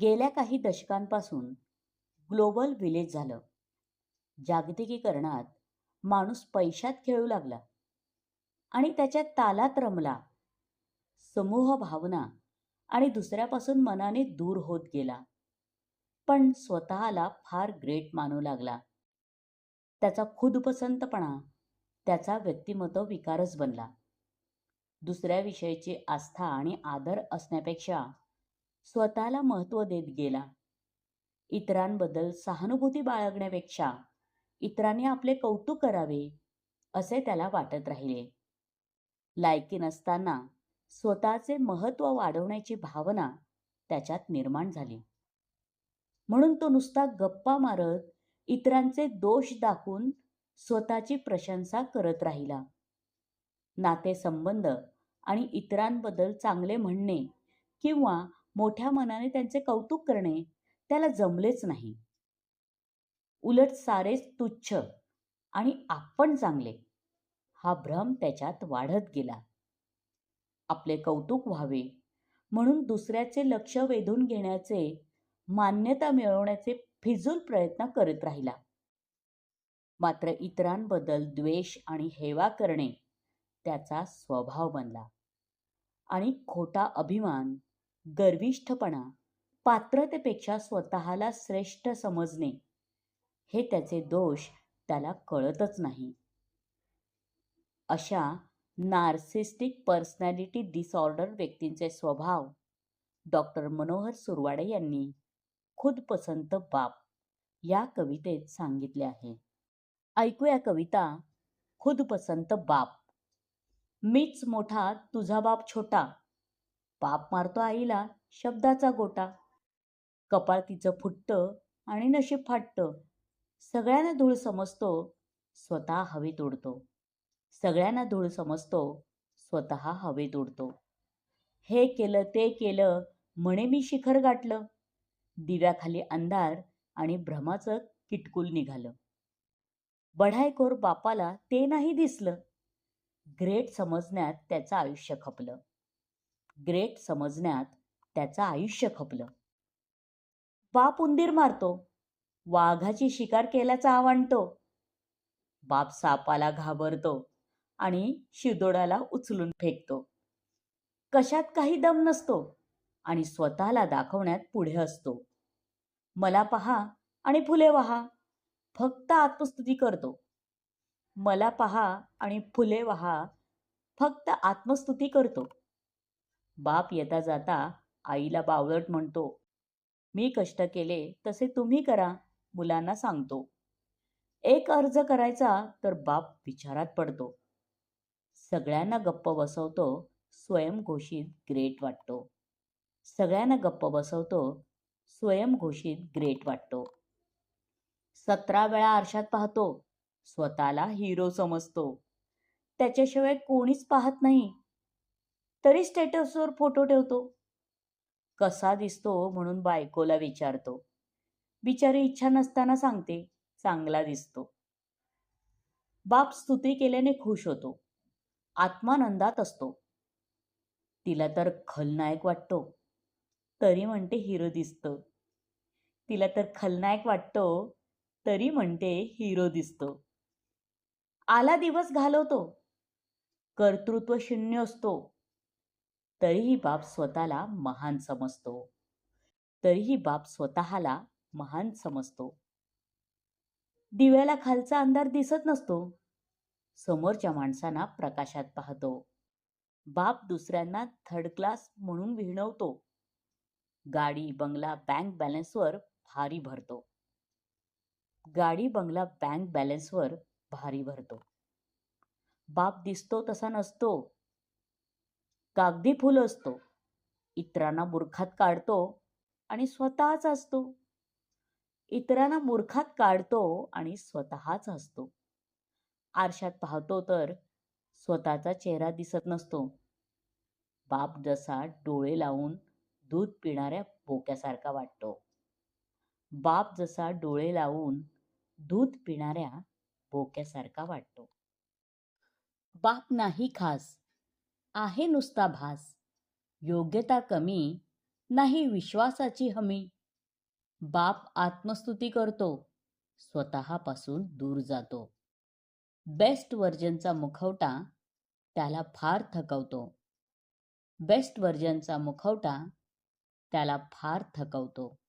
गेल्या काही दशकांपासून ग्लोबल विलेज झालं. जागतिकीकरणात माणूस पैशात खेळू लागला आणि त्याच्या तालात रमला. समूह भावना आणि दुसऱ्यापासून मनाने दूर होत गेला. पण स्वतःला फार ग्रेट मानू लागला. त्याचा खुदपसंतपणा त्याचा व्यक्तिमत्व विकारच बनला. दुसऱ्याविषयीची आस्था आणि आदर असण्यापेक्षा स्वतःला महत्त्व देत गेला. इतरांबद्दल सहानुभूती बाळगण्यापेक्षा इतरांनी आपले कौतुक करावे असे त्याला वाटत राहिले. लायकी नसताना स्वतःचे महत्त्व वाढवण्याची भावना त्याच्यात निर्माण झाली. म्हणून तो नुसता गप्पा मारत इतरांचे दोष दाखवून स्वतःची प्रशंसा करत राहिला. नातेसंबंध आणि इतरांबद्दल चांगले म्हणणे किंवा मोठ्या मनाने त्यांचे कौतुक करणे त्याला जमलेच नाही. उलट सारेच तुच्छ आणि आपण चांगले हा भ्रम त्याच्यात वाढत गेला. आपले कौतुक व्हावे म्हणून दुसऱ्याचे लक्ष वेधून घेण्याचे, मान्यता मिळवण्याचे फिजूल प्रयत्न करत राहिला. मात्र इतरांबद्दल द्वेष आणि हेवा करणे त्याचा स्वभाव बनला आणि खोटा अभिमान, गर्विष्ठपणा, पात्रतेपेक्षा स्वतःला श्रेष्ठ समजणे हे त्याचे दोष त्याला कळतच नाही. अशा नार्सिस्टिक पर्सनॅलिटी डिसऑर्डर व्यक्तींचे स्वभाव डॉक्टर मनोहर सुरवाडे यांनी खुदपसंत बाप या कवितेत सांगितले आहे. ऐकूया कविता खुदपसंत बाप. मीच मोठा तुझा बाप छोटा, बाप मारतो आईला शब्दाचा गोटा. कपाळ तिचं फुटतं आणि नशीब फाटतं, सगळ्यांना धूळ समजतो, स्वतः हवेत उडतो. सगळ्यांना धूळ समजतो, स्वतः हवेत उडतो. हे केलं ते केलं म्हणे मी शिखर गाठलं, दिव्याखाली अंधार आणि भ्रमाचं किटकुल निघालं. बढाईखोर बापाला ते नाही दिसलं, ग्रेट समजण्यात त्याचं आयुष्य खपलं. ग्रेट समजण्यात त्याचं आयुष्य खपलं. बाप उंदीर मारतो, वाघाची शिकार केल्याचा आवणतो. बाप सापाला घाबरतो आणि शिदोडाला उचलून फेकतो. कशात काही दम नसतो आणि स्वतःला दाखवण्यात पुढे असतो. मला पहा आणि फुले वहा, फक्त आत्मस्तुती करतो. मला पहा आणि फुले वहा, फक्त आत्मस्तुती करतो. बाप येता जाता आईला बावळट म्हणतो. मी कष्ट केले तसे तुम्ही करा, मुलांना सांगतो. एक अर्ज करायचा तर बाप विचारात पडतो. सगळ्यांना गप्प बसवतो, स्वयंघोषित ग्रेट वाटतो. सगळ्यांना गप्प बसवतो, स्वयंघोषित ग्रेट वाटतो. 17 वेळा आरशात पाहतो, स्वतःला हिरो समजतो. त्याच्याशिवाय कोणीच पाहत नाही, तरी स्टेटसवर फोटो ठेवतो. कसा दिसतो म्हणून बायकोला विचारतो. बिचारी इच्छा नसताना सांगते, चांगला दिसतो. बाप स्तुती केल्याने खुश होतो, आत्मानंदात असतो. तिला तर खलनायक वाटतो, तरी म्हणते हिरो दिसतो. तिला तर खलनायक वाटतो, तरी म्हणते हिरो दिसतो. आला दिवस घालवतो, कर्तृत्व शून्य असतो, तरीही बाप स्वतःला महान समजतो. तरीही बाप स्वतःला महान समजतो. दिव्याला खालचा अंधार दिसत नसतो, समोरच्या माणसांना प्रकाशात पाहतो. बाप दुसऱ्यांना थर्ड क्लास म्हणून विणवतो. गाडी बंगला बँक बॅलन्सवर भारी भरतो. गाडी बंगला बँक बॅलन्सवर भारी भरतो. बाप दिसतो तसा नसतो, कागदी फुल असतो. इतरांना मूर्खात काढतो आणि स्वतःच असतो. इतरांना मूर्खात काढतो आणि स्वतःच असतो. आरशात पाहतो तर स्वतःचा चेहरा दिसत नसतो. बाप जसा डोळे लावून दूध पिणाऱ्या बोक्यासारखा वाटतो. बाप जसा डोळे लावून दूध पिणाऱ्या बोक्यासारखा वाटतो. बाप नाही खास, आहे नुसता भास. योग्यता कमी, नाही विश्वासाची हमी. बाप आत्मस्तुती करतो, स्वतःपासून दूर जातो. बेस्ट व्हर्जनचा मुखवटा त्याला फार थकवतो. बेस्ट व्हर्जनचा मुखवटा त्याला फार थकवतो.